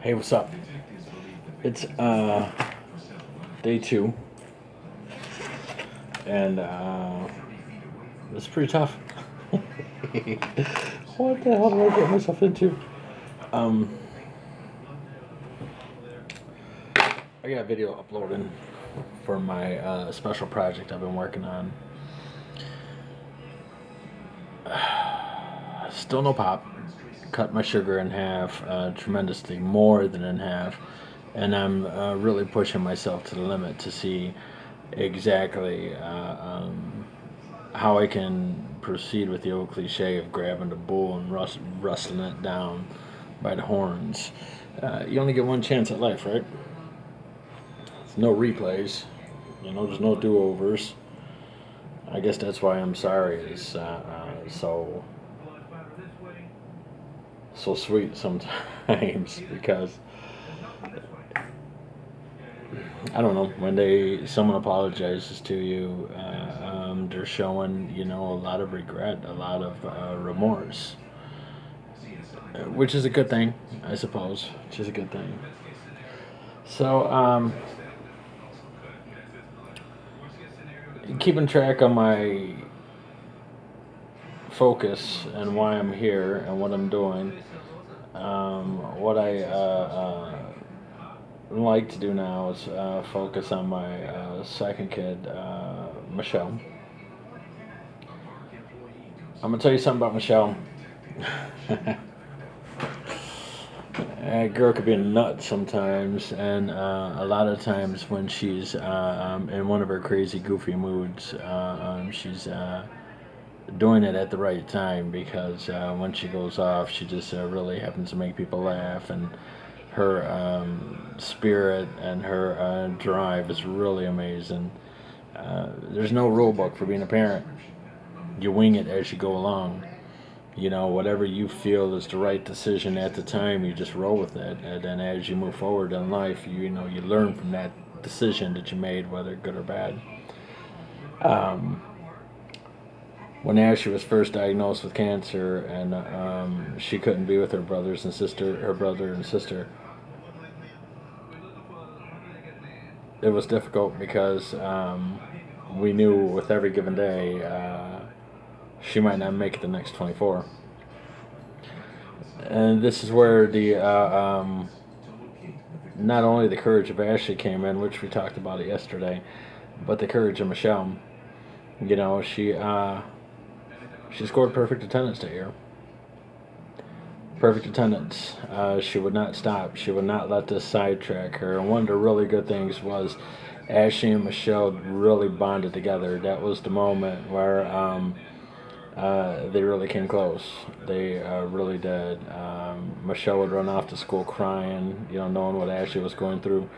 Hey, what's up? It's day two, and it's pretty tough. What the hell did I get myself into? Um, I got a video uploading for my special project I've been working on. Still no pop. Cut my sugar in half, tremendously more than in half, and I'm really pushing myself to the limit to see exactly how I can proceed with the old cliche of grabbing the bull and rustling it down by the horns. You only get one chance at life, right? There's no replays. There's no do-overs. I guess that's why I'm sorry is so sweet sometimes because I don't know when someone apologizes to you, they're showing a lot of regret, a lot of remorse, which is a good thing, I suppose. Which is a good thing. So, keeping track of my focus and why I'm here and what I'm doing. What I like to do now is focus on my second kid, Michelle. I'm gonna tell you something about Michelle. A girl could be a nut sometimes, and a lot of times when she's in one of her crazy, goofy moods, she's doing it at the right time because when she goes off, she just really happens to make people laugh, and her spirit and her drive is really amazing. There's no rule book for being a parent. You wing it as you go along. Whatever you feel is the right decision at the time, you just roll with it. And then as you move forward in life, you learn from that decision that you made, whether good or bad. When Ashley was first diagnosed with cancer and she couldn't be with her brother and sister, it was difficult because we knew with every given day she might not make it the next 24. And this is where the not only the courage of Ashley came in, which we talked about it yesterday, but the courage of Michelle. She scored perfect attendance that year. Perfect attendance. She would not stop. She would not let this sidetrack her. And one of the really good things was Ashley and Michelle really bonded together. That was the moment where they really came close. They really did. Michelle would run off to school crying, knowing what Ashley was going through.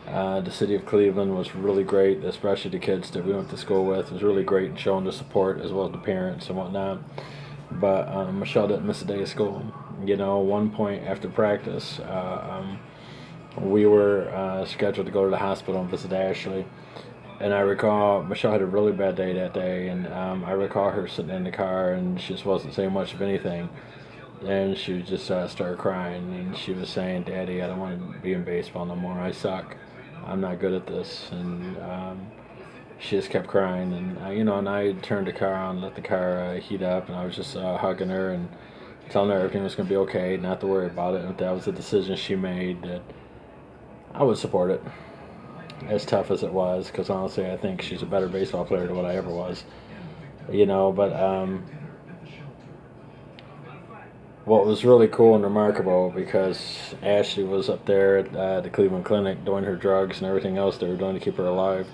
The city of Cleveland was really great, especially the kids that we went to school with. It was really great in showing the support as well as the parents and whatnot. But Michelle didn't miss a day of school. One point after practice, we were scheduled to go to the hospital and visit Ashley. And I recall Michelle had a really bad day that day, and I recall her sitting in the car, and she just wasn't saying much of anything. And she just started crying, and she was saying, "Daddy, I don't want to be in baseball no more. I suck. I'm not good at this." And she just kept crying, and and I turned the car on, let the car heat up, and I was just hugging her and telling her everything was going to be okay, not to worry about it. And if that was a decision she made, that I would support it, as tough as it was, because honestly, I think she's a better baseball player than what I ever was. But what was really cool and remarkable, because Ashley was up there at the Cleveland Clinic doing her drugs and everything else they were doing to keep her alive.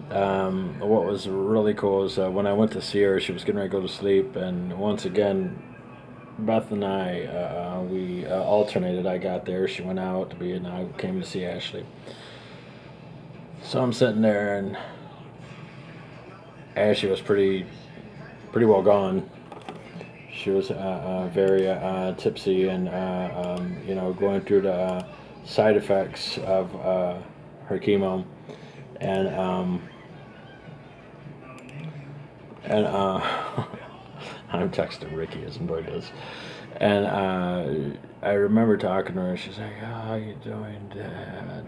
What was really cool is when I went to see her, she was getting ready to go to sleep, and once again, Beth and I, we alternated. I got there, she went out to be, and I came to see Ashley. So I'm sitting there, and Ashley was pretty well gone. She was very tipsy and going through the side effects of her chemo, and and I'm texting Ricky as I'm doing this, and I remember talking to her. She's like, "Oh, how you doing, Dad?"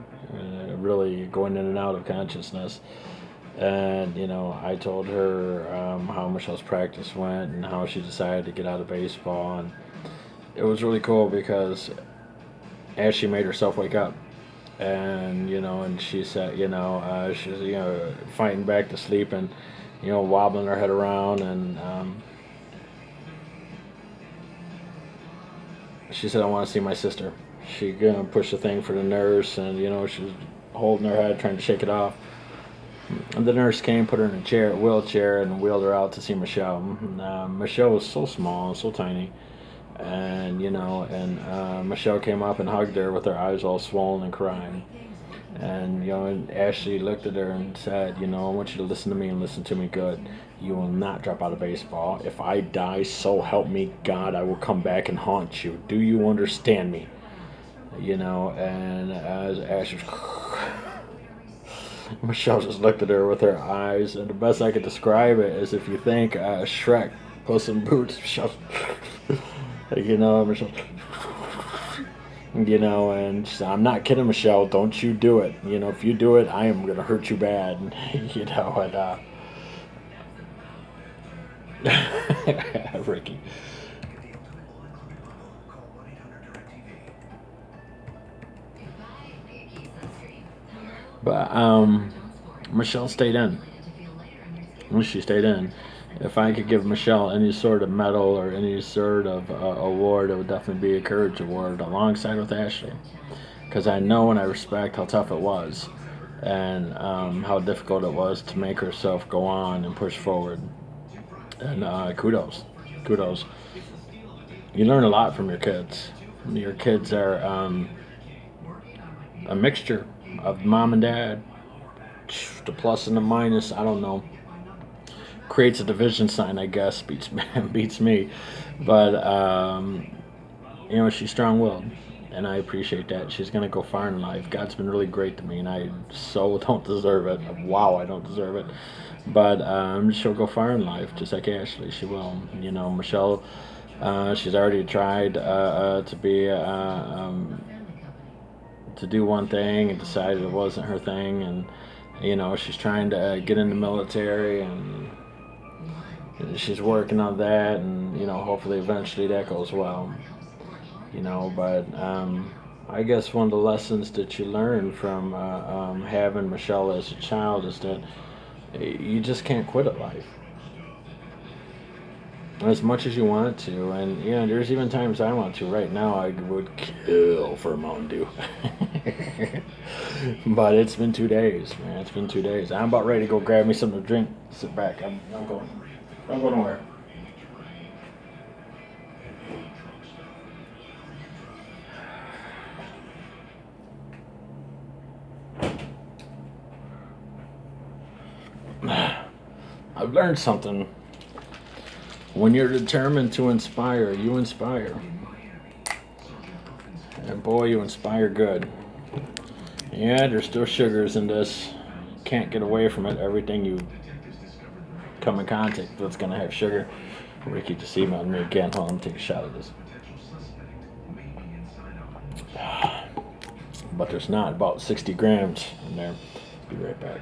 Really going in and out of consciousness. And I told her how Michelle's practice went and how she decided to get out of baseball, and it was really cool because as she made herself wake up, and she said, she's fighting back to sleep and wobbling her head around, and she said, "I want to see my sister." She pushed a thing for the nurse, and she was holding her head, trying to shake it off. And the nurse came, put her in a wheelchair, and wheeled her out to see Michelle. Michelle was so small and so tiny, and Michelle came up and hugged her with her eyes all swollen and crying. And Ashley looked at her and said, "I want you to listen to me and listen to me good. You will not drop out of baseball. If I die, so help me God, I will come back and haunt you. Do you understand me?" And as Ashley, Michelle just looked at her with her eyes, and the best I could describe it is if you think Shrek, Puss in Boots, Michelle, Michelle, and she said, "I'm not kidding, Michelle. Don't you do it. If you do it, I am gonna hurt you bad." And Ricky. But Michelle stayed in. She stayed in. If I could give Michelle any sort of medal or any sort of award, it would definitely be a Courage Award alongside with Ashley. Because I know and I respect how tough it was and how difficult it was to make herself go on and push forward. And kudos. Kudos. You learn a lot from your kids. Your kids are a mixture of mom and dad. The plus and the minus, I don't know. Creates a division sign, I guess. Beats me, but she's strong-willed, and I appreciate that. She's gonna go far in life. God's been really great to me, and I so don't deserve it. Wow, I don't deserve it, but she'll go far in life, just like Ashley. She will. Michelle. She's already tried to do one thing and decided it wasn't her thing, and she's trying to get in the military, and she's working on that, and hopefully eventually that goes well. But I guess one of the lessons that you learn from having Michelle as a child is that you just can't quit at life as much as you want to. And there's even times I want to. Right now I would kill for a Mountain Dew. But it's been 2 days, man. It's been 2 days. I'm about ready to go grab me something to drink. Sit back. I'm going. Don't go nowhere. I've learned something. When you're determined to inspire, you inspire. And boy, you inspire good. Yeah, there's still sugars in this. Can't get away from it. Everything you come in contact with is going to have sugar. Ricky just emailed me again. Hold on, let me take a shot of this. But there's not about 60 grams in there. Be right back.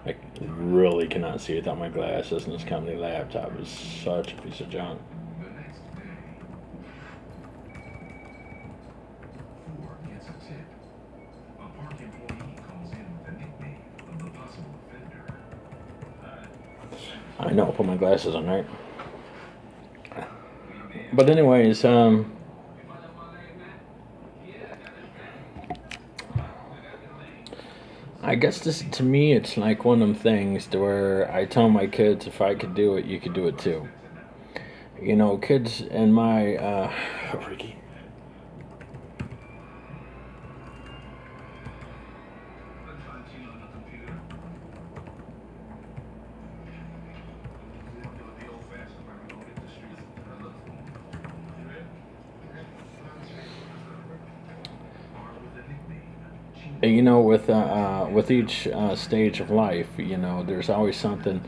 I really cannot see without my glasses, and this company laptop is such a piece of junk. I know, I'll put my glasses on, right? But anyways, I guess this to me it's like one of them things to where I tell my kids if I could do it, you could do it too. Kids in my Ricky. And, with each stage of life, there's always something,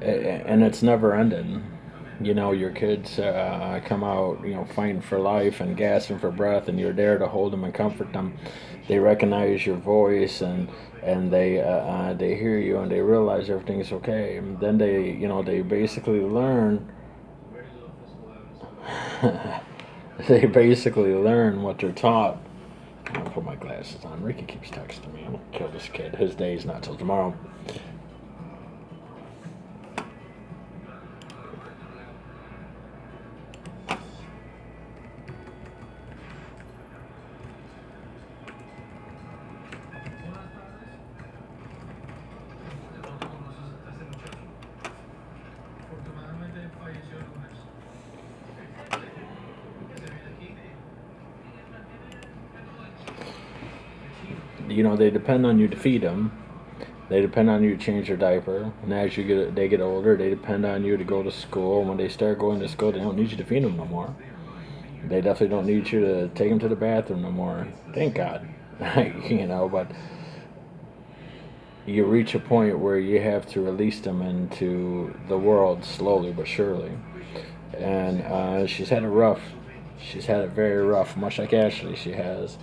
and it's never ending. Your kids come out, fighting for life and gasping for breath, and you're there to hold them and comfort them. They recognize your voice, and they hear you, and they realize everything's okay. And then they basically learn. They basically learn what they're taught. I'll put my glasses on. Ricky keeps texting me. I'm gonna kill this kid. His day's not till tomorrow. They depend on you to feed them. They depend on you to change their diaper. And as they get older, they depend on you to go to school. When they start going to school, they don't need you to feed them no more. They definitely don't need you to take them to the bathroom no more. Thank God. But you reach a point where you have to release them into the world slowly but surely. And she's had it rough. She's had it very rough, much like Ashley. She has,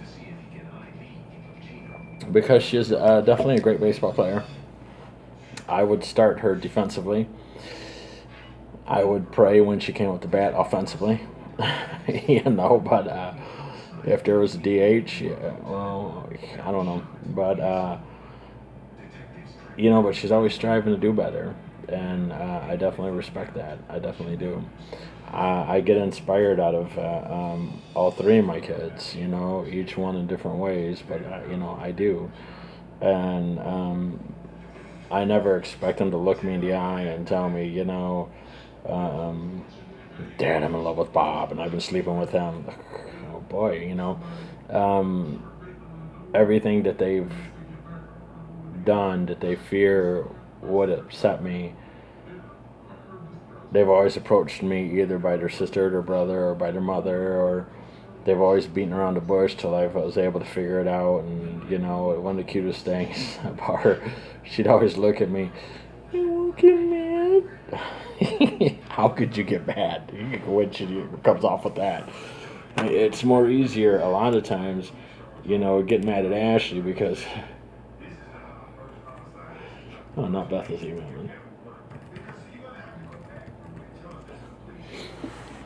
because she's definitely a great baseball player. I would start her defensively. I would pray when she came with the bat offensively. But if there was a DH, yeah, well, I don't know. But she's always striving to do better, and I definitely respect that. I definitely do. I get inspired out of all three of my kids. Each one in different ways, but I do, and I never expect them to look me in the eye and tell me, um, Dad, I'm in love with Bob, and I've been sleeping with him. Oh boy, um, everything that they've done that they fear would upset me, they've always approached me either by their sister, their brother, or by their mother, or they've always beaten around the bush till I was able to figure it out. And one of the cutest things about her, she'd always look at me. I won't get mad. How could you get mad when she comes off with that? It's more easier a lot of times, get mad at Ashley because. Oh, not Beth is emailing.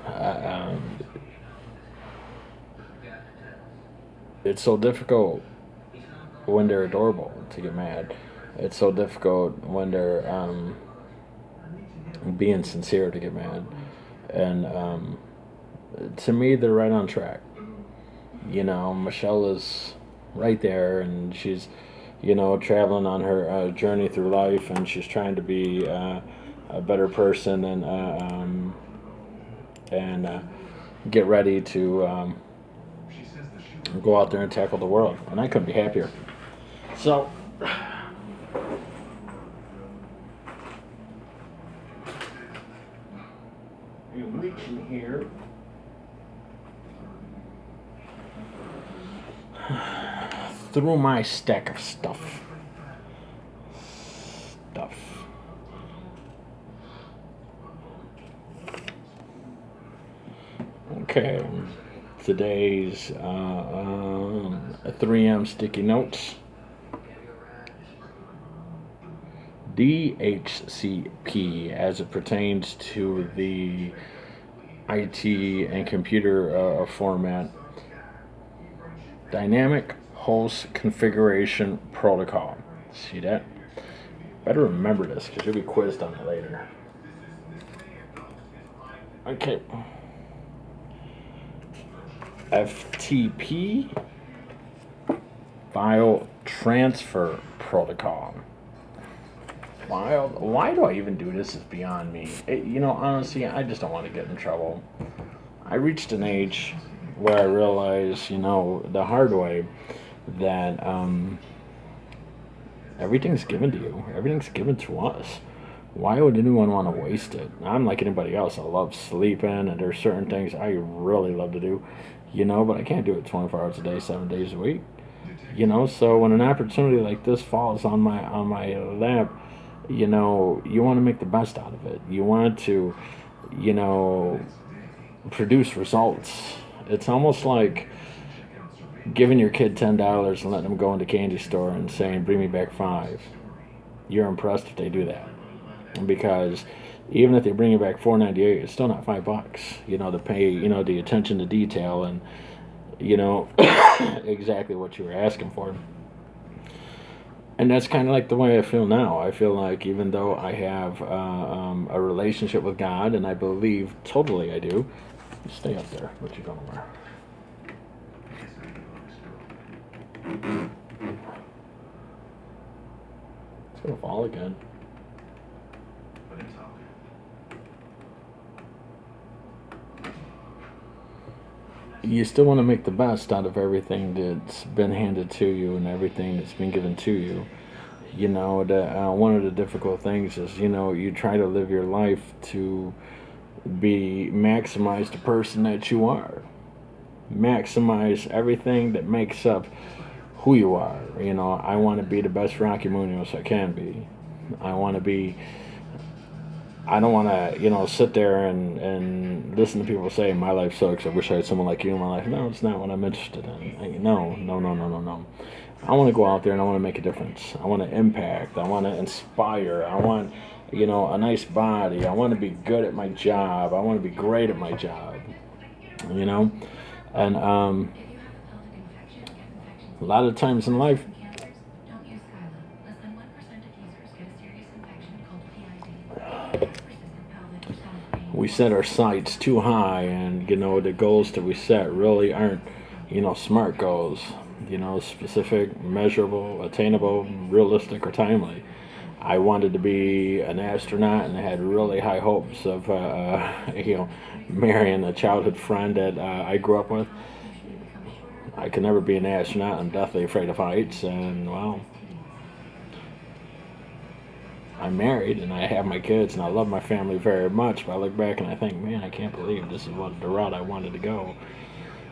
Um, it's so difficult when they're adorable to get mad. It's so difficult when they're being sincere to get mad. And to me, they're right on track. Michelle is right there, and she's, traveling on her journey through life, and she's trying to be a better person and get ready to go out there and tackle the world. And I couldn't be happier. So, you reach in here. Through my stack of stuff. Okay. Today's 3M sticky notes. DHCP as it pertains to the IT and computer format. Dynamic Host Configuration Protocol. See that? Better remember this because you'll be quizzed on it later. Okay. FTP File Transfer Protocol. Why do I even do this is beyond me. Honestly, I just don't want to get in trouble. I reached an age where I realized, the hard way that everything's given to you. Everything's given to us. Why would anyone want to waste it? I'm like anybody else. I love sleeping, and there's certain things I really love to do, but I can't do it 24 hours a day, 7 days a week. So when an opportunity like this falls on my lap, you want to make the best out of it. You want to, you know, produce results. It's almost like giving your kid $10 and letting them go into candy store and saying, "Bring me back five." You're impressed if they do that, because even if they bring you back 4.98, it's still not $5. To pay, the attention to detail and exactly what you were asking for. And that's kind of like the way I feel now. I feel like even though I have a relationship with God, and I believe totally I do. Stay up there. What you going over? It's gonna fall again. You still want to make the best out of everything that's been handed to you and everything that's been given to you. One of the difficult things is, you try to live your life to maximize the person that you are, maximize everything that makes up who you are. I want to be the best Rocky Munoz I can be. I want to be. I don't want to, sit there and listen to people say my life sucks. I wish I had someone like you in my life. No, it's not what I'm interested in. No, no, no, no, no, no. I want to go out there and I want to make a difference. I want to impact. I want to inspire. I want, a nice body. I want to be good at my job. I want to be great at my job. And a lot of times in life, we set our sights too high, and the goals that we set really aren't smart goals, specific, measurable, attainable, realistic, or timely. I wanted to be an astronaut, and I had really high hopes of marrying a childhood friend that I grew up with. I could never be an astronaut. I'm deathly afraid of heights, and well, I'm married and I have my kids and I love my family very much. But I look back and I think, man, I can't believe this is what the route I wanted to go.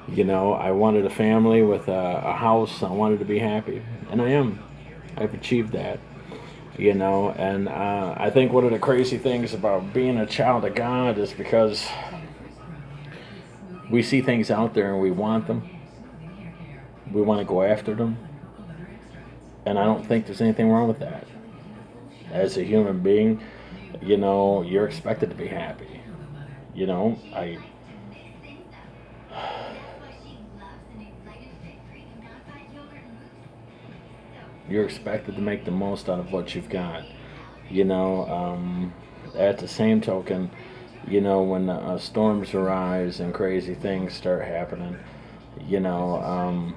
I wanted a family with a house. I wanted to be happy, and I am. I've achieved that. And I think one of the crazy things about being a child of God is because we see things out there and we want them. We want to go after them, and I don't think there's anything wrong with that. As a human being, you're expected to be happy. I you're expected to make the most out of what you've got. At the same token, when storms arise and crazy things start happening, you know, um,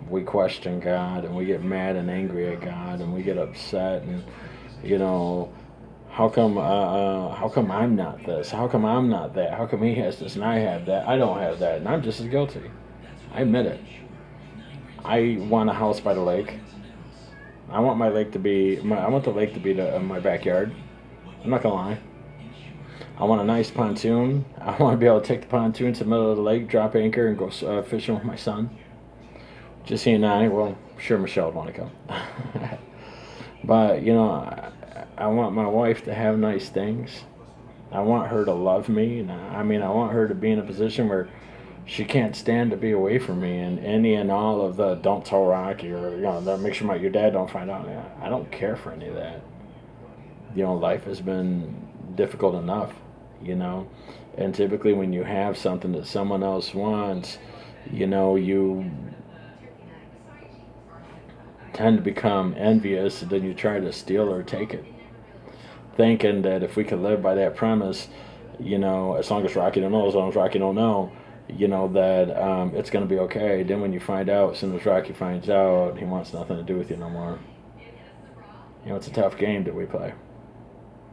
we question God and we get mad and angry at God and we get upset and you know how come I'm not this? How come I'm not that? How come he has this and I have that? I don't have that, and I'm just as guilty. I admit it. I want a house by the lake. I want my lake to be. I want the lake to be my backyard. I'm not gonna lie. I want a nice pontoon. I want to be able to take the pontoon to the middle of the lake, drop anchor, and go fishing with my son. Just he and I. Well, sure, Michelle would want to come. But I want my wife to have nice things. I want her to love me, and I want her to be in a position where she can't stand to be away from me. And any and all of the don't tell Rocky or make sure your dad don't find out. I don't care for any of that. Life has been difficult enough. You know, and typically when you have something that someone else wants, you tend to become envious, and then you try to steal or take it, thinking that if we could live by that premise, as long as Rocky don't know, as long as Rocky don't know, that it's going to be okay. Then when you find out, as soon as Rocky finds out, he wants nothing to do with you no more. It's a tough game that we play.